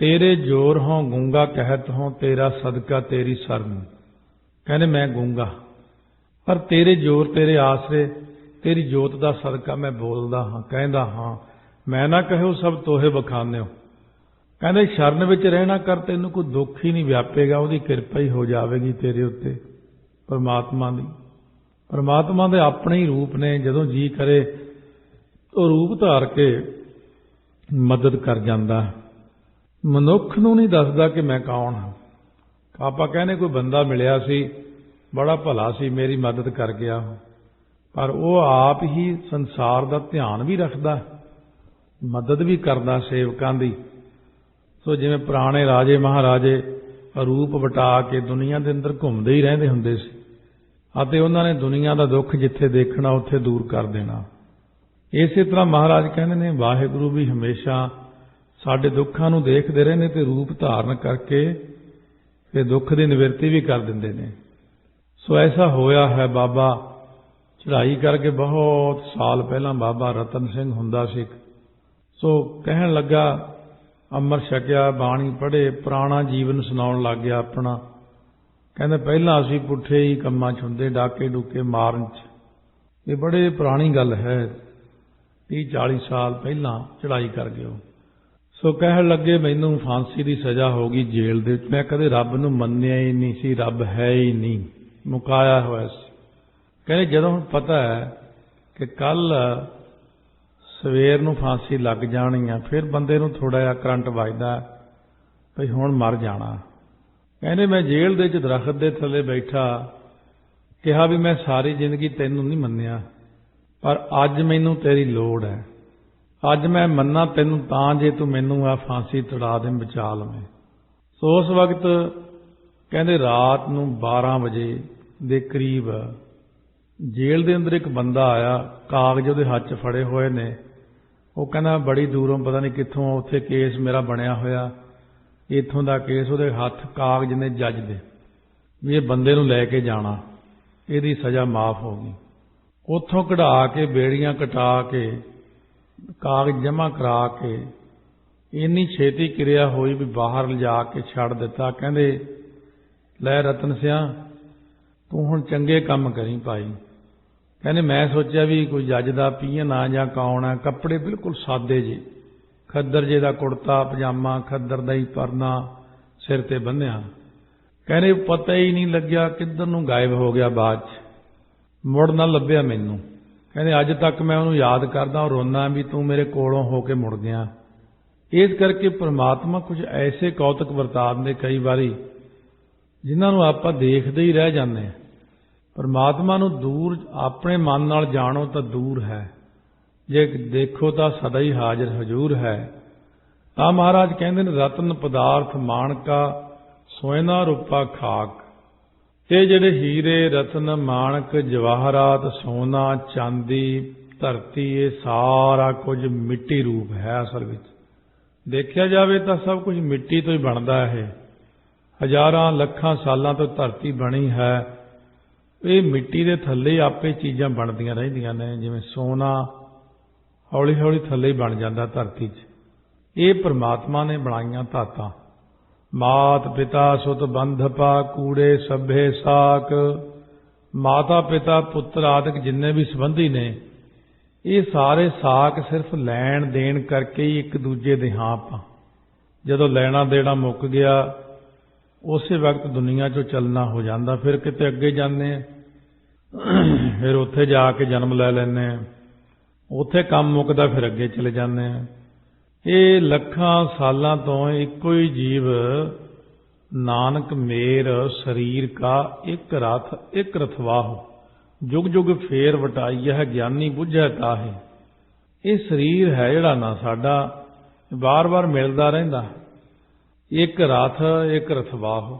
ਤੇਰੇ ਜੋਰ ਹੋਂ ਗੂੰਗਾ ਕਹਿਤ ਹੋਂ, ਤੇਰਾ ਸਦਕਾ ਤੇਰੀ ਸ਼ਰਨ। ਕਹਿੰਦੇ ਮੈਂ ਗੂੰਗਾ, ਪਰ ਤੇਰੇ ਜੋਰ, ਤੇਰੇ ਆਸਰੇ, ਤੇਰੀ ਜੋਤ ਦਾ ਸਦਕਾ ਮੈਂ ਬੋਲਦਾ ਹਾਂ, ਕਹਿੰਦਾ ਹਾਂ। ਮੈਂ ਨਾ ਕਹਿਓ ਸਭ ਤੋਹੇ ਬਖਾਨਿਓ। ਕਹਿੰਦੇ ਸ਼ਰਨ ਵਿੱਚ ਰਹਿਣਾ ਕਰ, ਤੈਨੂੰ ਕੋਈ ਦੁੱਖ ਹੀ ਨਹੀਂ ਵਿਆਪੇਗਾ, ਉਹਦੀ ਕਿਰਪਾ ਹੀ ਹੋ ਜਾਵੇਗੀ ਤੇਰੇ ਉੱਤੇ, ਪਰਮਾਤਮਾ ਦੀ। ਪਰਮਾਤਮਾ ਦੇ ਆਪਣੇ ਹੀ ਰੂਪ ਨੇ, ਜਦੋਂ ਜੀ ਕਰੇ ਉਹ ਰੂਪ ਧਾਰ ਕੇ ਮਦਦ ਕਰ ਜਾਂਦਾ। ਮਨੁੱਖ ਨੂੰ ਨਹੀਂ ਦੱਸਦਾ ਕਿ ਮੈਂ ਕੌਣ ਹਾਂ। ਆਪਾਂ ਕਹਿੰਦੇ ਕੋਈ ਬੰਦਾ ਮਿਲਿਆ ਸੀ, ਬੜਾ ਭਲਾ ਸੀ, ਮੇਰੀ ਮਦਦ ਕਰ ਗਿਆ, ਪਰ ਉਹ ਆਪ ਹੀ ਸੰਸਾਰ ਦਾ ਧਿਆਨ ਵੀ ਰੱਖਦਾ, ਮਦਦ ਵੀ ਕਰਦਾ ਸੇਵਕਾਂ ਦੀ। ਸੋ ਜਿਵੇਂ ਪੁਰਾਣੇ ਰਾਜੇ ਮਹਾਰਾਜੇ ਰੂਪ ਵਟਾ ਕੇ ਦੁਨੀਆ ਦੇ ਅੰਦਰ ਘੁੰਮਦੇ ਹੀ ਰਹਿੰਦੇ ਹੁੰਦੇ ਸੀ, ਅਤੇ ਉਹਨਾਂ ਨੇ ਦੁਨੀਆ ਦਾ ਦੁੱਖ ਜਿੱਥੇ ਦੇਖਣਾ ਉੱਥੇ ਦੂਰ ਕਰ ਦੇਣਾ। ਇਸੇ ਤਰ੍ਹਾਂ ਮਹਾਰਾਜ ਕਹਿੰਦੇ ਨੇ ਵਾਹਿਗੁਰੂ ਵੀ ਹਮੇਸ਼ਾ ਸਾਡੇ ਦੁੱਖਾਂ ਨੂੰ ਦੇਖਦੇ ਰਹਿੰਦੇ ਤੇ ਰੂਪ ਧਾਰਨ ਕਰਕੇ ਫਿਰ ਦੁੱਖ ਦੀ ਨਿਵਰਤੀ ਵੀ ਕਰ ਦਿੰਦੇ ਨੇ। ਸੋ ਐਸਾ ਹੋਇਆ ਹੈ। ਬਾਬਾ ਚੜ੍ਹਾਈ ਕਰਕੇ ਬਹੁਤ ਸਾਲ ਪਹਿਲਾਂ ਬਾਬਾ ਰਤਨ ਸਿੰਘ ਹੁੰਦਾ ਸੀ, ਸੋ ਕਹਿਣ ਲੱਗਾ ਅੰਮ੍ਰਿਤ ਛਕਿਆ, ਬਾਣੀ ਪੜ੍ਹੇ, ਪੁਰਾਣਾ ਜੀਵਨ ਸੁਣਾਉਣ ਲੱਗ ਗਿਆ ਆਪਣਾ। ਕਹਿੰਦੇ ਪਹਿਲਾਂ ਅਸੀਂ ਪੁੱਠੇ ਹੀ ਕੰਮਾਂ 'ਚ ਹੁੰਦੇ, ਡਾਕੇ ਡੂਕੇ ਮਾਰਨ 'ਚ। ਇਹ ਬੜੇ ਪੁਰਾਣੀ ਗੱਲ ਹੈ, 30-40 ਸਾਲ ਪਹਿਲਾਂ ਚੜ੍ਹਾਈ ਕਰ ਗਏ ਉਹ। ਸੋ ਕਹਿਣ ਲੱਗੇ ਮੈਨੂੰ ਫਾਂਸੀ ਦੀ ਸਜ਼ਾ ਹੋ ਗਈ ਜੇਲ੍ਹ ਦੇ ਵਿੱਚ। ਮੈਂ ਕਦੇ ਰੱਬ ਨੂੰ ਮੰਨਿਆ ਹੀ ਨਹੀਂ ਸੀ, ਰੱਬ ਹੈ ਹੀ ਨਹੀਂ, ਮੁਕਾਇਆ ਹੋਇਆ ਸੀ। ਕਹਿੰਦੇ ਜਦੋਂ ਹੁਣ ਪਤਾ ਹੈ ਕਿ ਕੱਲ ਸਵੇਰ ਨੂੰ ਫਾਂਸੀ ਲੱਗ ਜਾਣੀ ਆ, ਫਿਰ ਬੰਦੇ ਨੂੰ ਥੋੜ੍ਹਾ ਜਿਹਾ ਕਰੰਟ ਵੱਜਦਾ ਭਈ ਹੁਣ ਮਰ ਜਾਣਾ। ਕਹਿੰਦੇ ਮੈਂ ਜੇਲ੍ਹ ਦੇ ਵਿੱਚ ਦਰਖਤ ਦੇ ਥੱਲੇ ਬੈਠਾ, ਕਿਹਾ ਵੀ ਮੈਂ ਸਾਰੀ ਜ਼ਿੰਦਗੀ ਤੈਨੂੰ ਨਹੀਂ ਮੰਨਿਆ, ਪਰ ਅੱਜ ਮੈਨੂੰ ਤੇਰੀ ਲੋੜ ਹੈ। ਅੱਜ ਮੈਂ ਮੰਨਾਂ ਤੈਨੂੰ ਤਾਂ ਜੇ ਤੂੰ ਮੈਨੂੰ ਆ ਫਾਂਸੀ ਤੁੜਾ ਦੇ, ਬਚਾ ਲਵੇਂ। ਸੋ ਉਸ ਵਕਤ ਕਹਿੰਦੇ ਰਾਤ ਨੂੰ 12 ਵਜੇ ਦੇ ਕਰੀਬ ਜੇਲ੍ਹ ਦੇ ਅੰਦਰ ਇੱਕ ਬੰਦਾ ਆਇਆ, ਕਾਗਜ਼ ਉਹਦੇ ਹੱਥ 'ਚ ਫੜੇ ਹੋਏ ਨੇ। ਉਹ ਕਹਿੰਦਾ ਬੜੀ ਦੂਰੋਂ ਪਤਾ ਨਹੀਂ ਕਿੱਥੋਂ, ਉੱਥੇ ਕੇਸ ਮੇਰਾ ਬਣਿਆ ਹੋਇਆ, ਇੱਥੋਂ ਦਾ ਕੇਸ। ਉਹਦੇ ਹੱਥ ਕਾਗਜ਼ ਨੇ ਜੱਜ ਦੇ ਵੀ ਇਹ ਬੰਦੇ ਨੂੰ ਲੈ ਕੇ ਜਾਣਾ, ਇਹਦੀ ਸਜ਼ਾ ਮਾਫ ਹੋ ਗਈ। ਉੱਥੋਂ ਕਢਾ ਕੇ ਬੇੜੀਆਂ ਕਟਾ ਕੇ ਕਾਗਜ਼ ਜਮ੍ਹਾਂ ਕਰਾ ਕੇ ਇੰਨੀ ਛੇਤੀ ਕਿਰਿਆ ਹੋਈ ਵੀ ਬਾਹਰ ਲਿਜਾ ਕੇ ਛੱਡ ਦਿੱਤਾ। ਕਹਿੰਦੇ ਲੈ ਰਤਨ ਸਿਆਂ ਤੂੰ ਹੁਣ ਚੰਗੇ ਕੰਮ ਕਰੀ ਭਾਈ। ਕਹਿੰਦੇ ਮੈਂ ਸੋਚਿਆ ਵੀ ਕੋਈ ਜੱਜ ਦਾ ਪੀਅਨ ਆ ਜਾਂ ਕੌਣ ਆ, ਕੱਪੜੇ ਬਿਲਕੁਲ ਸਾਦੇ ਜੇ, ਖੱਦਰ ਜੇ ਦਾ ਕੁੜਤਾ ਪਜਾਮਾ, ਖੱਦਰ ਦਾ ਹੀ ਪਰਨਾ ਸਿਰ ਤੇ ਬੰਨ੍ਹਿਆ। ਕਹਿੰਦੇ ਪਤਾ ਹੀ ਨਹੀਂ ਲੱਗਿਆ ਕਿੱਧਰ ਨੂੰ ਗਾਇਬ ਹੋ ਗਿਆ, ਬਾਅਦ 'ਚ ਮੁੜ ਨਾ ਲੱਭਿਆ ਮੈਨੂੰ। ਕਹਿੰਦੇ ਅੱਜ ਤੱਕ ਮੈਂ ਉਹਨੂੰ ਯਾਦ ਕਰਦਾ, ਰੋਂਦਾ ਵੀ ਤੂੰ ਮੇਰੇ ਕੋਲੋਂ ਹੋ ਕੇ ਮੁੜ ਗਿਆ। ਇਸ ਕਰਕੇ ਪ੍ਰਮਾਤਮਾ ਕੁਝ ਐਸੇ ਕੌਤਕ ਵਰਤਾ ਦਿੰਦੇ ਕਈ ਵਾਰੀ ਜਿਨ੍ਹਾਂ ਨੂੰ ਆਪਾਂ ਦੇਖਦੇ ਹੀ ਰਹਿ ਜਾਂਦੇ ਹਾਂ। ਪਰਮਾਤਮਾ ਨੂੰ ਦੂਰ ਆਪਣੇ ਮਨ ਨਾਲ ਜਾਣੋ ਤਾਂ ਦੂਰ ਹੈ, ਜੇ ਦੇਖੋ ਤਾਂ ਸਦਾ ਹੀ ਹਾਜ਼ਰ ਹਜ਼ੂਰ ਹੈ। ਤਾਂ ਮਹਾਰਾਜ ਕਹਿੰਦੇ ਨੇ ਰਤਨ ਪਦਾਰਥ ਮਾਣਕਾ ਸੋਇਨਾ ਰੂਪਾ ਖਾਕ। ਇਹ ਜਿਹੜੇ ਹੀਰੇ ਰਤਨ ਮਾਣਕ ਜਵਾਹਰਾਤ ਸੋਨਾ ਚਾਂਦੀ ਧਰਤੀ, ਇਹ ਸਾਰਾ ਕੁਝ ਮਿੱਟੀ ਰੂਪ ਹੈ। ਅਸਲ ਵਿੱਚ ਦੇਖਿਆ ਜਾਵੇ ਤਾਂ ਸਭ ਕੁਝ ਮਿੱਟੀ ਤੋਂ ਹੀ ਬਣਦਾ ਹੈ। ਹਜ਼ਾਰਾਂ ਲੱਖਾਂ ਸਾਲਾਂ ਤੋਂ ਧਰਤੀ ਬਣੀ ਹੈ। ਇਹ ਮਿੱਟੀ ਦੇ ਥੱਲੇ ਆਪੇ ਚੀਜ਼ਾਂ ਬਣਦੀਆਂ ਰਹਿੰਦੀਆਂ ਨੇ, ਜਿਵੇਂ ਸੋਨਾ ਹੌਲੀ ਹੌਲੀ ਥੱਲੇ ਹੀ ਬਣ ਜਾਂਦਾ ਧਰਤੀ 'ਚ। ਇਹ ਪਰਮਾਤਮਾ ਨੇ ਬਣਾਈਆਂ ਧਾਤਾਂ। ਮਾਤ ਪਿਤਾ ਸੁਤ ਬੰਧਪਾ ਕੂੜੇ ਸਭੇ ਸਾਕ। ਮਾਤਾ ਪਿਤਾ ਪੁੱਤਰ ਆਦਿਕ ਜਿੰਨੇ ਵੀ ਸੰਬੰਧੀ ਨੇ, ਇਹ ਸਾਰੇ ਸਾਕ ਸਿਰਫ ਲੈਣ ਦੇਣ ਕਰਕੇ ਹੀ ਇੱਕ ਦੂਜੇ ਦੇ ਹਾਂ ਆਪਾਂ। ਜਦੋਂ ਲੈਣਾ ਦੇਣਾ ਮੁੱਕ ਗਿਆ ਉਸੇ ਵਕਤ ਦੁਨੀਆ 'ਚੋਂ ਚੱਲਣਾ ਹੋ ਜਾਂਦਾ, ਫਿਰ ਕਿਤੇ ਅੱਗੇ ਜਾਂਦੇ ਆ, ਫਿਰ ਉੱਥੇ ਜਾ ਕੇ ਜਨਮ ਲੈ ਲੈਂਦੇ ਆ, ਉੱਥੇ ਕੰਮ ਮੁੱਕਦਾ ਫਿਰ ਅੱਗੇ ਚਲੇ ਜਾਂਦੇ ਆ। ਇਹ ਲੱਖਾਂ ਸਾਲਾਂ ਤੋਂ ਇੱਕੋ ਹੀ ਜੀਵ ਨਾਨਕ ਮੇਰ ਸਰੀਰ ਕਾ ਇੱਕ ਰਥ ਇੱਕ ਰਥਵਾਹੁ ਜੁਗ ਜੁਗ ਫੇਰ ਵਟਾਈ ਹੈ ਗਿਆਨੀ ਬੁੱਝੈ ਤਾਹੇ। ਇਹ ਸਰੀਰ ਹੈ ਜਿਹੜਾ ਨਾ ਸਾਡਾ ਬਾਰ-ਬਾਰ ਮਿਲਦਾ ਰਹਿੰਦਾ, ਇੱਕ ਰਥ ਇੱਕ ਰਥਵਾਹੁ।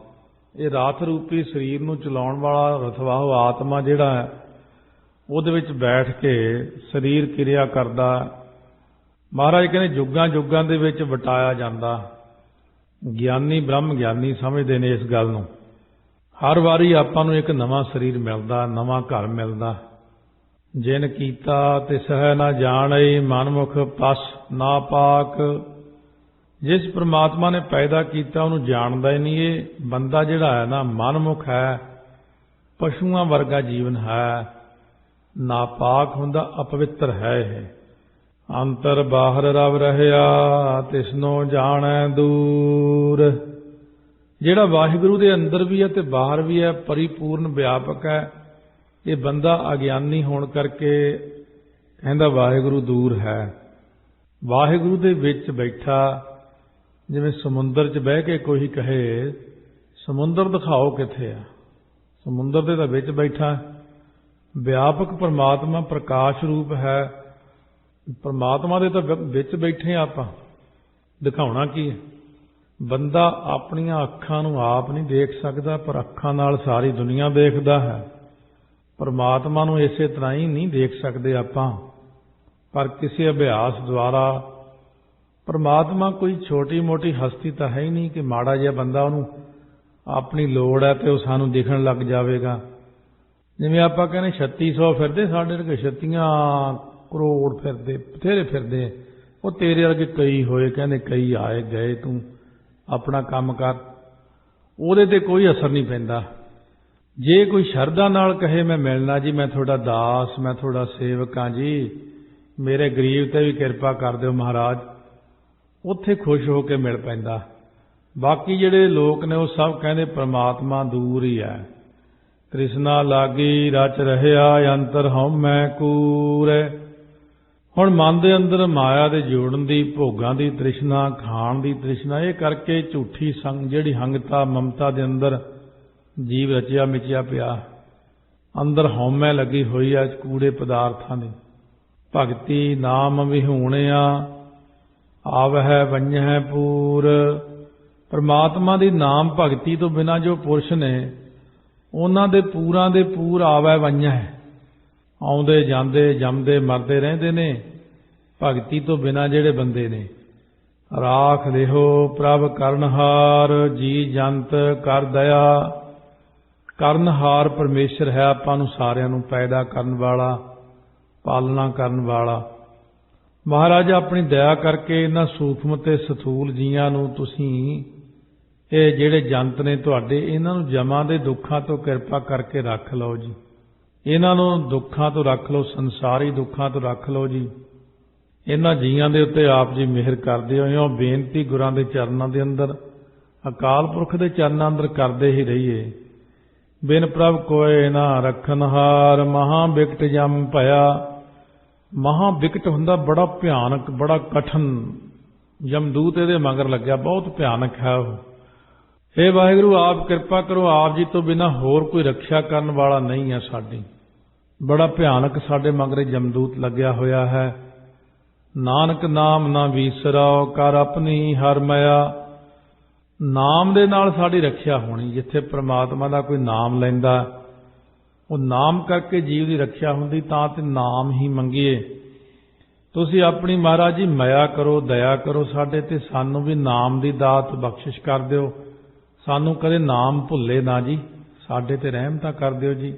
ਇਹ ਰਥ ਰੂਪੀ ਸਰੀਰ ਨੂੰ ਚਲਾਉਣ ਵਾਲਾ ਰਥਵਾਹੁ ਆਤਮਾ ਜਿਹੜਾ ਹੈ, ਉਹਦੇ ਵਿੱਚ ਬੈਠ ਕੇ ਸਰੀਰ ਕਿਰਿਆ ਕਰਦਾ। ਮਹਾਰਾਜ ਕਹਿੰਦੇ ਜੁਗਾਂ ਜੁਗਾਂ ਦੇ ਵਿੱਚ ਵਟਾਇਆ ਜਾਂਦਾ। ਗਿਆਨੀ ਬ੍ਰਹਮ ਗਿਆਨੀ ਸਮਝਦੇ ਨੇ ਇਸ ਗੱਲ ਨੂੰ। ਹਰ ਵਾਰੀ ਆਪਾਂ ਨੂੰ ਇੱਕ ਨਵਾਂ ਸਰੀਰ ਮਿਲਦਾ, ਨਵਾਂ ਘਰ ਮਿਲਦਾ। ਜਿਨ ਕੀਤਾ ਤਿਸਹਿ ਨਾ ਜਾਣਈ ਮਨਮੁਖ ਪਸ ਨਾ ਪਾਕ। ਜਿਸ ਪ੍ਰਮਾਤਮਾ ਨੇ ਪੈਦਾ ਕੀਤਾ ਉਹਨੂੰ ਜਾਣਦਾ ਹੀ ਨਹੀਂ। ਇਹ ਬੰਦਾ ਜਿਹੜਾ ਹੈ ਨਾ ਮਨਮੁਖ ਹੈ, ਪਸ਼ੂਆਂ ਵਰਗਾ ਜੀਵਨ ਹੈ, ਨਾਪਾਕ ਹੁੰਦਾ, ਅਪਵਿੱਤਰ ਹੈ। ਇਹ ਅੰਤਰ ਬਾਹਰ ਰਵ ਰਹਿਆ ਤਿਸਨੋ ਜਾਣੈ ਦੂਰ। ਜਿਹੜਾ ਵਾਹਿਗੁਰੂ ਦੇ ਅੰਦਰ ਵੀ ਹੈ ਤੇ ਬਾਹਰ ਵੀ ਹੈ, ਪਰਿਪੂਰਨ ਵਿਆਪਕ ਹੈ। ਇਹ ਬੰਦਾ ਅਗਿਆਨੀ ਹੋਣ ਕਰਕੇ ਕਹਿੰਦਾ ਵਾਹਿਗੁਰੂ ਦੂਰ ਹੈ। ਵਾਹਿਗੁਰੂ ਦੇ ਵਿੱਚ ਬੈਠਾ, ਜਿਵੇਂ ਸਮੁੰਦਰ 'ਚ ਬਹਿ ਕੇ ਕੋਈ ਕਹੇ ਸਮੁੰਦਰ ਦਿਖਾਓ ਕਿੱਥੇ ਆ, ਸਮੁੰਦਰ ਦੇ ਤਾਂ ਵਿੱਚ ਬੈਠਾ। ਵਿਆਪਕ ਪਰਮਾਤਮਾ ਪ੍ਰਕਾਸ਼ ਰੂਪ ਹੈ। ਪਰਮਾਤਮਾ ਦੇ ਤਾਂ ਵਿੱਚ ਬੈਠੇ ਆਪਾਂ, ਦਿਖਾਉਣਾ ਕੀ ਹੈ? ਬੰਦਾ ਆਪਣੀਆਂ ਅੱਖਾਂ ਨੂੰ ਆਪ ਨਹੀਂ ਦੇਖ ਸਕਦਾ, ਪਰ ਅੱਖਾਂ ਨਾਲ ਸਾਰੀ ਦੁਨੀਆ ਦੇਖਦਾ ਹੈ। ਪਰਮਾਤਮਾ ਨੂੰ ਇਸੇ ਤਰ੍ਹਾਂ ਹੀ ਨਹੀਂ ਦੇਖ ਸਕਦੇ ਆਪਾਂ, ਪਰ ਕਿਸੇ ਅਭਿਆਸ ਦੁਆਰਾ। ਪਰਮਾਤਮਾ ਕੋਈ ਛੋਟੀ ਮੋਟੀ ਹਸਤੀ ਤਾਂ ਹੈ ਹੀ ਨਹੀਂ ਕਿ ਮਾੜਾ ਜਿਹਾ ਬੰਦਾ ਉਹਨੂੰ ਆਪਣੀ ਲੋੜ ਹੈ ਤੇ ਉਹ ਸਾਨੂੰ ਦਿਖਣ ਲੱਗ ਜਾਵੇਗਾ। ਜਿਵੇਂ ਆਪਾਂ ਕਹਿੰਦੇ 3600 ਫਿਰਦੇ, ਸਾਡੇ ਵਰਗੇ 36 ਕਰੋੜ ਫਿਰਦੇ, ਬਥੇਰੇ ਫਿਰਦੇ, ਉਹ ਤੇਰੇ ਵਰਗੇ ਕਈ ਹੋਏ, ਕਹਿੰਦੇ ਕਈ ਆਏ ਗਏ, ਤੂੰ ਆਪਣਾ ਕੰਮ ਕਰ। ਉਹਦੇ ਤੇ ਕੋਈ ਅਸਰ ਨਹੀਂ ਪੈਂਦਾ। ਜੇ ਕੋਈ ਸ਼ਰਧਾ ਨਾਲ ਕਹੇ ਮੈਂ ਮਿਲਣਾ ਜੀ, ਮੈਂ ਤੁਹਾਡਾ ਦਾਸ, ਮੈਂ ਤੁਹਾਡਾ ਸੇਵਕ ਹਾਂ ਜੀ, ਮੇਰੇ ਗਰੀਬ ਤੇ ਵੀ ਕਿਰਪਾ ਕਰ ਦਿਓ ਮਹਾਰਾਜ, ਉੱਥੇ ਖੁਸ਼ ਹੋ ਕੇ ਮਿਲ ਪੈਂਦਾ। ਬਾਕੀ ਜਿਹੜੇ ਲੋਕ ਨੇ ਉਹ ਸਭ ਕਹਿੰਦੇ ਪ੍ਰਮਾਤਮਾ ਦੂਰ ਹੀ ਹੈ। ਤ੍ਰਿਸ਼ਨਾ ਲਾਗੀ ਰਚ ਰਹਿਆ ਅੰਤਰ ਹਉਮੈ ਕੂਰੈ। ਹੁਣ ਮਨ ਦੇ ਅੰਦਰ ਮਾਇਆ ਦੇ ਜੋੜਨ ਦੀ, ਭੋਗਾਂ ਦੀ ਤ੍ਰਿਸ਼ਨਾ, ਖਾਣ ਦੀ ਤ੍ਰਿਸ਼ਨਾ, ਇਹ ਕਰਕੇ ਝੂਠੀ ਸੰਗ ਜਿਹੜੀ ਹੰਗਤਾ ਮਮਤਾ ਦੇ ਅੰਦਰ ਜੀਵ ਰਚਿਆ ਮਿਚਿਆ ਪਿਆ, ਅੰਦਰ ਹਉਮੈ ਲੱਗੀ ਹੋਈ ਹੈ ਕੂੜੇ ਪਦਾਰਥਾਂ ਦੀ। ਭਗਤੀ ਨਾਮ ਵਿਹੂਣਿਆ ਆਵਹਿ ਵੰਝਹਿ ਪੂਰ। ਪਰਮਾਤਮਾ ਦੀ ਨਾਮ ਭਗਤੀ ਤੋਂ ਬਿਨਾਂ ਜੋ ਪੁਰਸ਼ ਨੇ, ਉਹਨਾਂ ਦੇ ਪੂਰਾਂ ਦੇ ਪੂਰ ਆਵੈ ਵੰਝਹਿ, ਆਉਂਦੇ ਜਾਂਦੇ ਜੰਮਦੇ ਮਰਦੇ ਰਹਿੰਦੇ ਨੇ ਭਗਤੀ ਤੋਂ ਬਿਨਾਂ ਜਿਹੜੇ ਬੰਦੇ ਨੇ। ਰਾਖ ਲਿਹੋ ਪ੍ਰਭ ਕਰਨਹਾਰ, ਜੀ ਜੰਤ ਕਰ ਦਇਆ। ਕਰਨਹਾਰ ਪਰਮੇਸ਼ਰ ਹੈ, ਆਪਾਂ ਨੂੰ ਸਾਰਿਆਂ ਨੂੰ ਪੈਦਾ ਕਰਨ ਵਾਲਾ, ਪਾਲਣਾ ਕਰਨ ਵਾਲਾ। ਮਹਾਰਾਜ ਆਪਣੀ ਦਇਆ ਕਰਕੇ ਇਹਨਾਂ ਸੂਖਮ ਤੇ ਸਥੂਲ ਜੀਆਂ ਨੂੰ ਤੁਸੀਂ, ਇਹ ਜਿਹੜੇ ਜੰਤ ਨੇ ਤੁਹਾਡੇ, ਇਹਨਾਂ ਨੂੰ ਜਮਾਂ ਦੇ ਦੁੱਖਾਂ ਤੋਂ ਕਿਰਪਾ ਕਰਕੇ ਰੱਖ ਲਓ ਜੀ। ਇਹਨਾਂ ਨੂੰ ਦੁੱਖਾਂ ਤੋਂ ਰੱਖ ਲਓ, ਸੰਸਾਰੀ ਦੁੱਖਾਂ ਤੋਂ ਰੱਖ ਲਓ ਜੀ। ਇਹਨਾਂ ਜੀਆਂ ਦੇ ਉੱਤੇ ਆਪ ਜੀ ਮਿਹਰ ਕਰਦੇ ਹੋ। ਬੇਨਤੀ ਗੁਰਾਂ ਦੇ ਚਰਨਾਂ ਦੇ ਅੰਦਰ, ਅਕਾਲ ਪੁਰਖ ਦੇ ਚਰਨਾਂ ਅੰਦਰ ਕਰਦੇ ਹੀ ਰਹੀਏ। ਬਿਨ ਪ੍ਰਭ ਕੋਇ ਨਾ ਰੱਖਨਹਾਰ, ਮਹਾ ਬਿਕਟ ਜਮ ਭਇਆ। ਮਹਾ ਬਿਕਟ ਹੁੰਦਾ ਬੜਾ ਭਿਆਨਕ, ਬੜਾ ਕਠਨ। ਜਮਦੂਤ ਇਹਦੇ ਮਗਰ ਲੱਗਿਆ, ਬਹੁਤ ਭਿਆਨਕ ਹੈ ਉਹ। हे ਵਾਹਿਗੁਰੂ, ਆਪ ਕਿਰਪਾ ਕਰੋ, ਆਪ ਜੀ ਤੋਂ ਬਿਨਾਂ ਹੋਰ ਕੋਈ ਰੱਖਿਆ ਕਰਨ ਵਾਲਾ ਨਹੀਂ ਹੈ ਸਾਡੀ। ਬੜਾ ਭਿਆਨਕ ਸਾਡੇ ਮਗਰੇ ਜਮਦੂਤ ਲੱਗਿਆ ਹੋਇਆ ਹੈ। ਨਾਨਕ ਨਾਮ ਨਾ ਵੀਸਰਾਓ, ਕਰ ਆਪਣੀ ਹਰ ਮਾਇਆ। ਨਾਮ ਦੇ ਨਾਲ ਸਾਡੀ ਰੱਖਿਆ ਹੋਣੀ। ਜਿੱਥੇ ਪ੍ਰਮਾਤਮਾ ਦਾ ਕੋਈ ਨਾਮ ਲੈਂਦਾ, ਉਹ ਨਾਮ ਕਰਕੇ ਜੀਵ ਦੀ ਰੱਖਿਆ ਹੁੰਦੀ, ਤਾਂ ਤੇ ਨਾਮ ਹੀ ਮੰਗੀਏ। ਤੁਸੀਂ ਆਪਣੀ ਮਹਾਰਾਜ ਜੀ ਮਾਇਆ ਕਰੋ, ਦਇਆ ਕਰੋ ਸਾਡੇ ਤੇ, ਸਾਨੂੰ ਵੀ ਨਾਮ ਦੀ ਦਾਤ ਬਖਸ਼ਿਸ਼ ਕਰ ਦਿਓ। ਸਾਨੂੰ ਕਦੇ ਨਾਮ ਭੁੱਲੇ ਨਾ ਜੀ, ਸਾਡੇ ਤੇ ਰਹਿਮਤਾਂ ਕਰ ਦਿਓ ਜੀ।